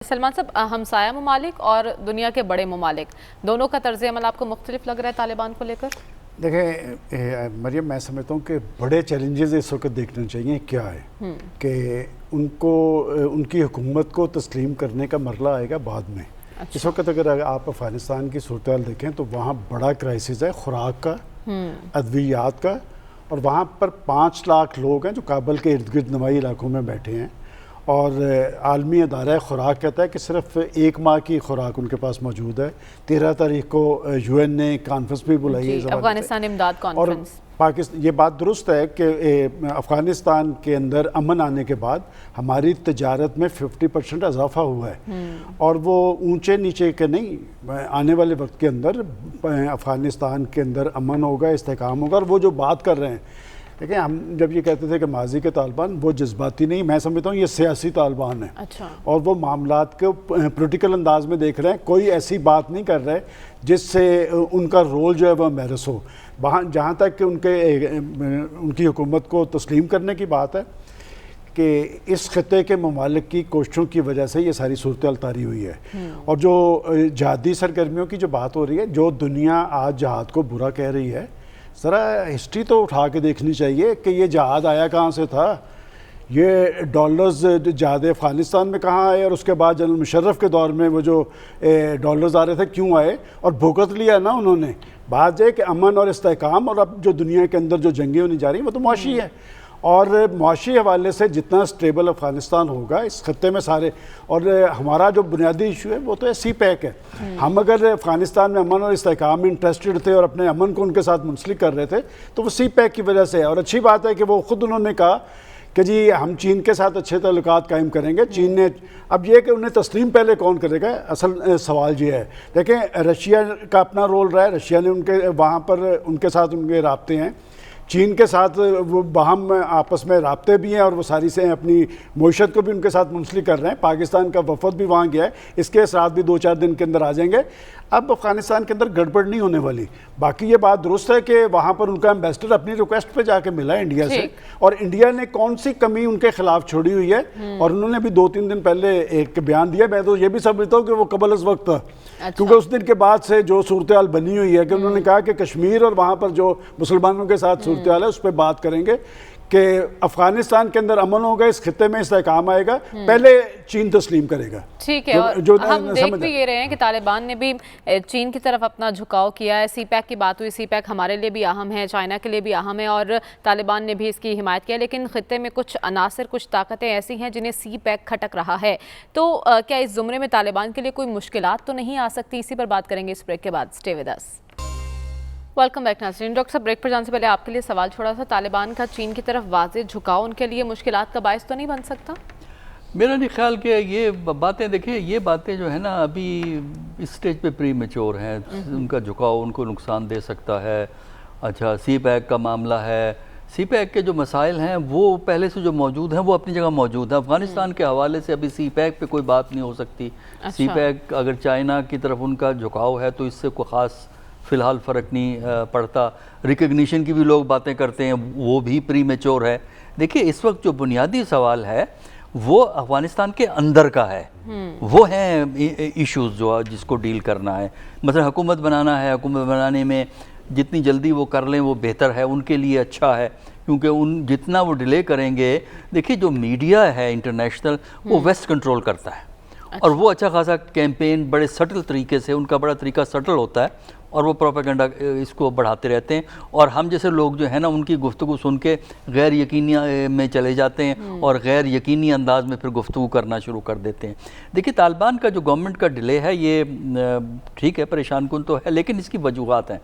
सलमान साहब, हमसाया ममालिक और दुनिया के बड़े ममालिक दोनों का तर्ज अमल आपको मुख्तलिफ लग रहा है तालिबान को लेकर? देखें मरियम, मैं समझता हूँ कि बड़े चैलेंजेस इस वक्त देखने चाहिए क्या है कि उनको उनकी हुकूमत को तस्लीम करने का मरला आएगा बाद में। अच्छा। इस वक्त अगर आप अफ़गानिस्तान की सूरत हाल देखें तो वहाँ बड़ा क्राइसिस है खुराक का, अद्वियात का, और वहाँ पर 5 लाख लोग हैं जो काबल के इर्द गिर्द नवाई इलाकों में बैठे हैं। और आलमी अदारा खुराक कहता है कि सिर्फ 1 माह की खुराक उनके पास मौजूद है। 13 तारीख को UN ने कॉन्फ्रेंस भी बुलाई है अफगानिस्तान इमदाद कॉन्फ्रेंस। और पाकिस्तान, ये बात दुरुस्त है कि अफ़गानिस्तान के अंदर अमन आने के बाद हमारी तजारत में 50% इजाफा हुआ है, और वो ऊंचे नीचे के नहीं, आने वाले वक्त के अंदर अफ़गानिस्तान के अंदर अमन होगा, इस्तेहकाम होगा। और वो जो बात कर रहे हैं, देखिए हम जब ये कहते थे कि माजी के तालिबान, वो जज्बाती नहीं, मैं समझता हूँ ये सियासी तालिबान है। अच्छा। और वो मामलात को पोलिटिकल अंदाज में देख रहे हैं, कोई ऐसी बात नहीं कर रहे जिससे उनका रोल जो है वह महरस हो। वहाँ जहाँ तक कि उनकी हुकूमत को तस्लीम करने की बात है कि इस खत्े के ममालिक की कोशिशों की वजह से ये सारी सूरत हाल तारी हुई है। और जो जहादी सरगर्मियों की जो बात हो रही है, जो दुनिया आज जहाद को बुरा कह रही है, ज़रा हिस्ट्री तो उठा के देखनी चाहिए कि ये जहाद आया कहाँ से था। ये डॉलर्स जहाद अफ़गानिस्तान में कहाँ आए, और उसके बाद जनरल मुशर्रफ के दौर में वो जो डॉलर्स आ रहे थे क्यों आए, और भुगत लिया ना उन्होंने। बात है कि अमन और इस्तेहकाम, और अब जो दुनिया के अंदर जो जंगें होनी जा रही हैं वो तो मुआशी है, और मुआशी हवाले से जितना स्टेबल अफ़गानिस्तान होगा इस खत्ते में सारे, और हमारा जो बुनियादी इशू है वो तो है CPEC है। हम अगर अफ़गानिस्तान में अमन और इस्तेहकाम में इंटरेस्टेड थे और अपने अमन को उनके साथ मुंसलिक कर रहे थे, तो वो CPEC की वजह से है। और अच्छी बात है कि वो ख़ुद उन्होंने कहा कि जी हम चीन के साथ अच्छे ताल्लुकात कायम करेंगे। चीन ने, अब ये कि उन्हें तस्लीम पहले कौन करेगा, असल सवाल ये है। देखें, रशिया का अपना रोल रहा है, रशिया ने उनके वहाँ पर उनके साथ उनके राब्ते हैं, चीन के साथ वो बाहम आपस में राब्ते भी हैं, और वो सारी से अपनी मईशत को भी उनके साथ मुंसलिक कर रहे हैं। पाकिस्तान का वफद भी वहाँ गया है, इसके साथ भी 2-4 दिन के अंदर आ जाएंगे। अब अफ़गानिस्तान के अंदर गड़बड़ नहीं होने वाली। बाकी ये बात दुरुस्त है कि वहाँ पर उनका एम्बेसडर अपनी रिक्वेस्ट पे जाके मिला है इंडिया से, और इंडिया ने कौन सी कमी उनके खिलाफ छोड़ी हुई है, और उन्होंने भी 2-3 दिन पहले एक बयान दिया। मैं तो ये भी समझता हूँ कि वो कबल अज़ वक्त था। अच्छा। क्योंकि उस दिन के बाद से जो सूरत हाल बनी हुई है कि उन्होंने कहा कि कश्मीर और वहाँ पर जो मुसलमानों के साथ सूरत हाल है उस पर बात करेंगे कि अफगानिस्तान के अंदर अमन होगा, इस खित्ते में इस्तेहकाम आएगा, पहले चीन तस्लीम करेगा। ठीक है। और जो हम देख भी ये रहे हैं कि तालिबान ने भी चीन की तरफ अपना झुकाव किया है। CPEC की बात हुई, CPEC हमारे लिए भी अहम है, चाइना के लिए भी अहम है, और तालिबान ने भी इसकी हिमायत किया। लेकिन खित्ते में कुछ अनासर, कुछ ताकतें ऐसी हैं जिन्हें CPEC खटक रहा है। तो क्या इस जुमरे में तालिबान के लिए कोई मुश्किलात तो नहीं आ सकती? इसी पर बात करेंगे इस ब्रेक के बाद। Stay with us. Welcome back नाज़रीन। डॉक्टर साहब, ब्रेक पर जाने से पहले आपके लिए सवाल छोड़ा था, तालिबान का चीन की तरफ वाज़ेह झुकाव उनके लिए मुश्किलात का बायस तो नहीं बन सकता? मेरा नहीं ख्याल कि ये बातें, देखिए ये बातें जो है ना अभी इस स्टेज पे प्री मैच्योर हैं। उनका झुकाव उनको नुकसान दे सकता है। अच्छा, CPEC का मामला है, CPEC के जो मसाइल हैं वो पहले से जो मौजूद हैं वो अपनी जगह मौजूद है। अफ़गानिस्तान के हवाले से अभी CPEC पे कोई बात नहीं हो सकती। अच्छा। CPEC अगर चाइना की तरफ उनका झुकाव है तो इससे कोई ख़ास फ़िलहाल फ़र्क नहीं पड़ता। रिकग्निशन की भी लोग बातें करते हैं, वो भी प्री मैच्योर है। देखिए इस वक्त जो बुनियादी सवाल है वो अफ़गानिस्तान के अंदर का है, वो हैं इश्यूज़ जो जिसको डील करना है। मतलब हुकूमत बनाना है, हुकूमत बनाने में जितनी जल्दी वो कर लें वो बेहतर है, उनके लिए अच्छा है, क्योंकि जितना वो डिले करेंगे, देखिए जो मीडिया है इंटरनेशनल वो वेस्ट कंट्रोल करता है। अच्छा। और वो अच्छा खासा कैंपेन बड़े सटल तरीके से, उनका बड़ा तरीका सटल होता है, और वो प्रोपेगेंडा इसको बढ़ाते रहते हैं। और हम जैसे लोग जो है ना उनकी गुफ्तगू सुन के गैर यकीनी में चले जाते हैं और गैर यकीनी अंदाज में फिर गुफ्तगू करना शुरू कर देते हैं। देखिए तालिबान का जो गवर्नमेंट का डिले है ये ठीक है, परेशान कुन तो है, लेकिन इसकी वजूहात हैं।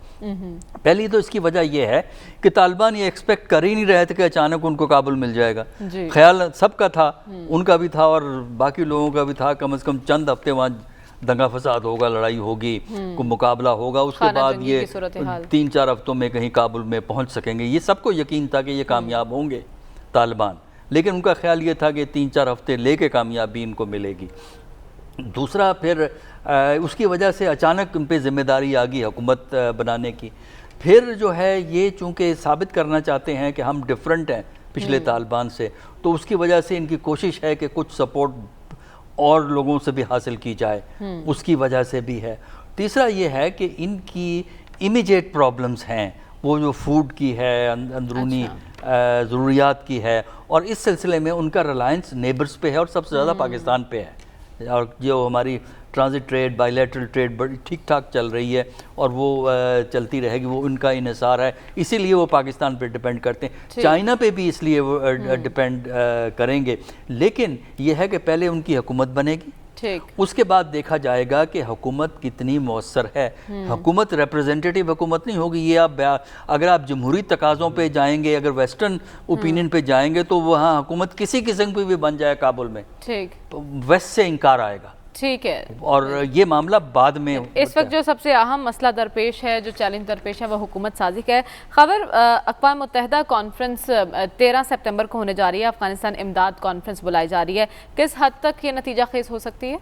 पहली तो इसकी वजह यह है कि तालिबान ये एक्सपेक्ट कर ही नहीं रहे थे कि अचानक उनको काबुल मिल जाएगा। ख्याल सबका था, उनका भी था और बाकी लोगों का भी था, कम से कम चंद हफ्ते वहाँ दंगा फसाद होगा, लड़ाई होगी, कोई मुकाबला होगा, उसके बाद ये 3-4 हफ्तों में कहीं काबुल में पहुंच सकेंगे। ये सबको यकीन था कि ये कामयाब होंगे तालिबान, लेकिन उनका ख्याल ये था कि 3-4 हफ्ते लेके कामयाबी इनको मिलेगी। दूसरा फिर उसकी वजह से अचानक उन पर जिम्मेदारी आ गई हुकूमत बनाने की। फिर जो है ये चूँकि साबित करना चाहते हैं कि हम डिफरेंट हैं पिछले तालिबान से, तो उसकी वजह से इनकी कोशिश है कि कुछ सपोर्ट और लोगों से भी हासिल की जाए, उसकी वजह से भी है। तीसरा ये है कि इनकी इमीडिएट प्रॉब्लम्स हैं, वो जो फूड की है, अंदरूनी ज़रूरियात की है, और इस सिलसिले में उनका रिलायंस नेबर्स पे है और सबसे ज़्यादा पाकिस्तान पे है। और जो हमारी ट्रांजिट ट्रेड, बायलैटरल ट्रेड बड़ी ठीक ठाक चल रही है और वो चलती रहेगी, वो उनका इन्हिसार है, इसीलिए वो पाकिस्तान पे डिपेंड करते हैं। चाइना पे भी इसलिए वो डिपेंड करेंगे। लेकिन ये है कि पहले उनकी हुकूमत बनेगी, ठीक, उसके बाद देखा जाएगा कि हुकूमत कितनी मौसर है। हुकूमत रिप्रेजेंटेटिव हुकूमत नहीं होगी। ये आप अगर आप जमहूरी तकाज़ों पे जाएंगे, अगर वेस्टर्न ओपिनियन पे जाएंगे, तो वहाँ हुकूमत किसी किस्म की भी बन जाए काबुल में, ठीक, तो वेस्ट से इनकार आएगा। ठीक है। और ये मामला बाद में इस वक्त जो सबसे अहम मसला दरपेश है, जो चैलेंज दरपेश है, वो हुकूमत साजी का है। खबर अक़वाम मुत्तहिदा कॉन्फ्रेंस 13 सितंबर को होने जा रही है, अफगानिस्तान इमदाद कॉन्फ्रेंस बुलाई जा रही है। किस हद तक ये नतीजा खेज हो सकती है?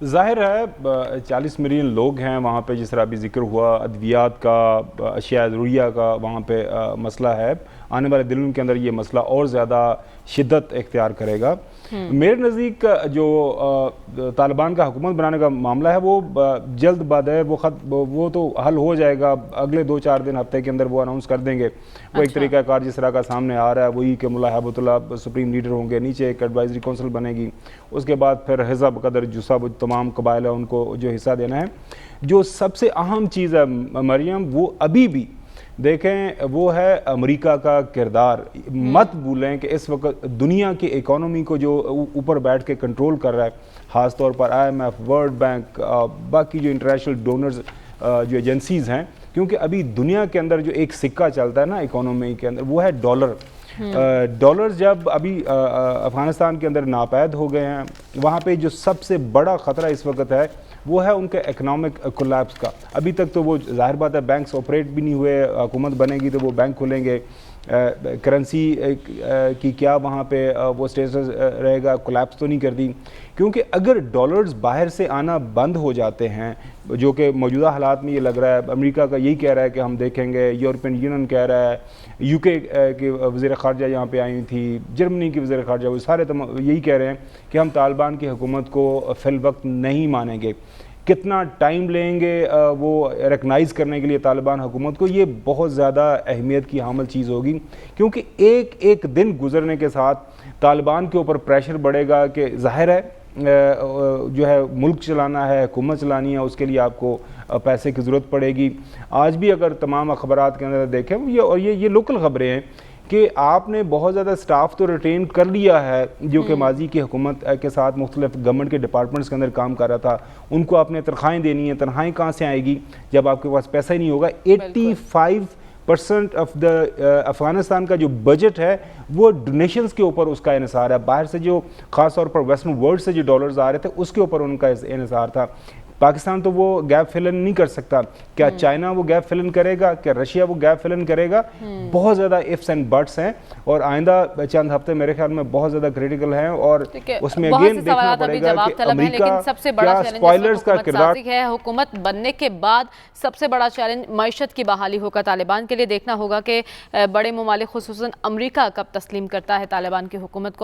ज़ाहिर है 40 मिलियन लोग हैं वहाँ पे, जिस तरह अभी जिक्र हुआ, अद्वियात का, अशिया ज़रूरिया का वहाँ पे मसला है। आने वाले दिनों के अंदर ये मसला और ज़्यादा शिद्दत इख्तियार करेगा। मेरे नज़दीक जो तालिबान का हुकूमत बनाने का मामला है वो जल्द बदर वो तो हल हो जाएगा। अगले 2-4 दिन, हफ्ते के अंदर वो अनाउंस कर देंगे। वो एक तरीक़ाकार जिस तरह का सामने आ रहा है वही कि मुल्ला हैबतुल्लाह सुप्रीम लीडर होंगे, नीचे एक एडवाइजरी कौंसिल बनेगी, उसके बाद फिर हिज़ब कदर जुसा तमाम कबाइल है उनको जो हिस्सा देना है। जो सबसे अहम चीज़ है मरियम, वो अभी भी देखें, वो है अमेरिका का किरदार। मत भूलें कि इस वक्त दुनिया की इकोनॉमी को जो ऊपर बैठ के कंट्रोल कर रहा है, ख़ास तौर पर IMF, वर्ल्ड बैंक, बाकी जो इंटरनेशनल डोनर्स जो एजेंसीज़ हैं, क्योंकि अभी दुनिया के अंदर जो एक सिक्का चलता है ना इकोनॉमी के अंदर, वो है डॉलर। डॉलर्स जब अभी अफ़गानिस्तान के अंदर नापैद हो गए हैं, वहाँ पे जो सबसे बड़ा ख़तरा इस वक्त है वो है उनके इकनॉमिक कोलैप्स का। अभी तक तो वो ज़ाहिर बात है बैंक्स ऑपरेट भी नहीं हुए, हुकूमत बनेगी तो वो बैंक खुलेंगे, करेंसी की क्या वहाँ पे वो स्टेटस रहेगा, कोलैप्स तो नहीं कर दी। क्योंकि अगर डॉलर्स बाहर से आना बंद हो जाते हैं, जो कि मौजूदा हालात में ये लग रहा है, अमेरिका का यही कह रहा है कि हम देखेंगे, यूरोपियन यूनियन कह रहा है, UK की वज़ीर ख़ारजा यहाँ पे आई थी, जर्मनी की वज़ीर ख़ारजा, वो सारे यही कह रहे हैं कि हम तालिबान की हुकूमत को फ़िल वक्त नहीं मानेंगे। कितना टाइम लेंगे वो रिकग्नाइज़ करने के लिए तालिबान हुकूमत को, ये बहुत ज़्यादा अहमियत की हामिल चीज़ होगी। क्योंकि एक एक दिन गुजरने के साथ तालिबान के ऊपर प्रेशर बढ़ेगा कि ज़ाहिर है जो है मुल्क चलाना है, हुकूमत चलानी है, उसके लिए आपको पैसे की ज़रूरत पड़ेगी। आज भी अगर तमाम अखबारात के अंदर देखें, ये लोकल ख़बरें हैं कि आपने बहुत ज़्यादा स्टाफ तो रिटेन कर लिया है जो कि माजी की हुकूमत के साथ मुख्तलिफ गवर्नमेंट के डिपार्टमेंट्स के अंदर काम कर रहा था, उनको आपने तनख्वाहें देनी है। तनख्वाहें कहाँ से आएगी जब आपके पास पैसा ही नहीं होगा? 85% ऑफ द अफ़गानिस्तान का जो बजट है वो डोनेशंस के ऊपर उसका इन्हिसार है। बाहर से जो ख़ास तौर पर वेस्टर्न वर्ल्ड से जो डॉलर्स आ रहे थे उसके ऊपर उनका इन्हिसार था। पाकिस्तान तो वो गैप फिलन नहीं कर सकता। क्या चाइना वो गैप फिलन करेगा? क्या रशिया वो गैप फिलन करेगा? बहुत ज़्यादा इफ्स एंड बट्स हैं और आइंदा चंद हफ्ते मेरे ख्याल में बहुत ज़्यादा क्रिटिकल हैं और उसमें अगेन देखना पड़ेगा कि अमेरिका सबसे बड़ा क्या स्पॉयलर्स का किरदार है। हुकूमत बनने के बाद सबसे बड़ा चैलेंज मईशत की बहाली होगा तालिबान के लिए। देखना होगा कि बड़े ममालिक खुसूसन अमेरिका कब तस्लीम करता है तालिबान की हुकूमत को।